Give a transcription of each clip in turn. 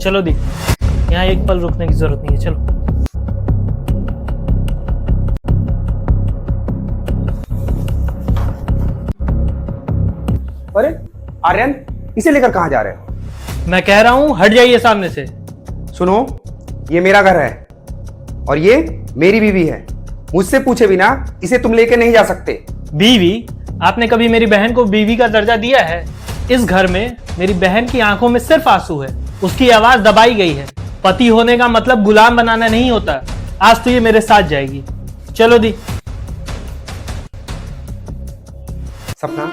चलो दी, यहाँ एक पल रुकने की जरूरत नहीं है, चलो। अरे आर्यन, इसे लेकर कहां जा रहे हो? मैं कह रहा हूँ हट जाइए सामने से। सुनो, ये मेरा घर है और ये मेरी बीवी है। मुझसे पूछे बिना इसे तुम लेके नहीं जा सकते। बीवी? आपने कभी मेरी बहन को बीवी का दर्जा दिया है? इस घर में मेरी बहन की आंखों में सिर्फ आंसू है, उसकी आवाज दबाई गई है। पति होने का मतलब गुलाम बनाना नहीं होता। आज तो ये मेरे साथ जाएगी, चलो दी। सपना,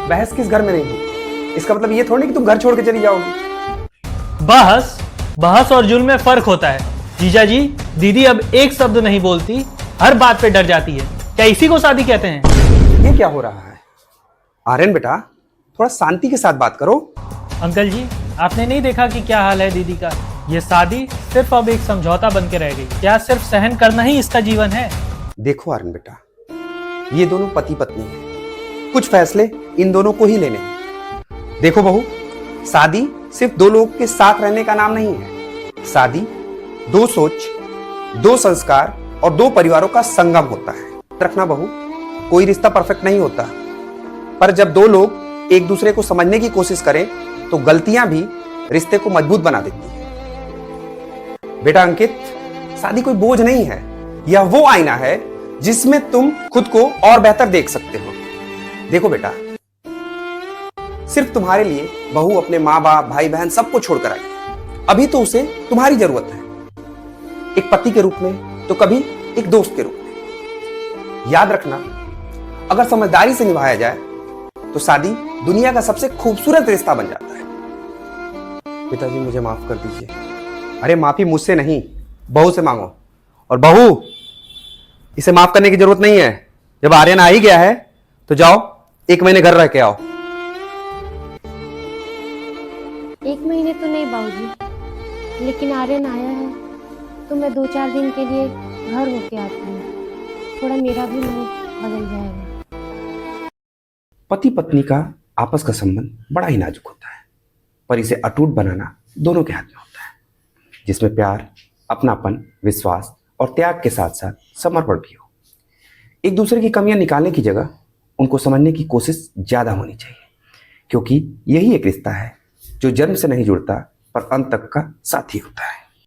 बहस किस घर में नहीं हुई। इसका मतलब ये थोड़ी कि तुम घर छोड़ के चली जाओगी। बहस और जुल्म में फर्क होता है। जीजा जी, दीदी अब एक शब्द नहीं बोलती, हर बात पे डर जाती है। क्या इसी को शादी कहते हैं? ये क्या हो रहा है? आर्यन बेटा, थोड़ा शांति के साथ बात करो। अंकल जी, आपने नहीं देखा कि क्या हाल है दीदी का? ये शादी सिर्फ अब एक समझौता बन के रह गई। क्या सिर्फ सहन करना ही इसका जीवन है? देखो आर्यन बेटा, ये दोनों पति पत्नी हैं। कुछ फैसले इन दोनों को ही लेने हैं। देखो बहू, शादी सिर्फ दो लोगों के साथ रहने का नाम नहीं है। शादी दो सोच, दो संस्कार और दो परिवारों का संगम होता है। रखना बहू, कोई रिश्ता परफेक्ट नहीं होता, पर जब दो लोग एक दूसरे को समझने की कोशिश करें तो गलतियां भी रिश्ते को मजबूत बना देती है। बेटा अंकित, शादी कोई बोझ नहीं है, यह वो आईना है जिसमें तुम खुद को और बेहतर देख सकते हो। देखो बेटा, सिर्फ तुम्हारे लिए बहू अपने माँ बाप, भाई बहन सबको छोड़कर आई है। अभी तो उसे तुम्हारी जरूरत है, एक पति के रूप में तो कभी एक दोस्त के रूप में। याद रखना, अगर समझदारी से निभाया जाए तो शादी दुनिया का सबसे खूबसूरत रिश्ता बन जाता है। पिताजी, मुझे माफ कर दीजिए। अरे माफी मुझसे नहीं, बहू से मांगो। और बहू, इसे माफ करने की जरूरत नहीं है। जब आर्यन आ ही गया है तो जाओ, 1 महीने घर रह के आओ। 1 महीने तो नहीं बाबूजी, लेकिन आर्यन आया है तो मैं 2-4 दिन के लिए घर होके आती हूँ। थोड़ा मेरा भी मन बदल जाएगा। पति पत्नी का आपस का संबंध बड़ा ही नाजुक होता है, पर इसे अटूट बनाना दोनों के हाथ में होता है, जिसमें प्यार, अपनापन, विश्वास और त्याग के साथ साथ समर्पण भी हो। एक दूसरे की कमियां निकालने की जगह उनको समझने की कोशिश ज्यादा होनी चाहिए, क्योंकि यही एक रिश्ता है जो जन्म से नहीं जुड़ता पर अंत तक का साथी होता है।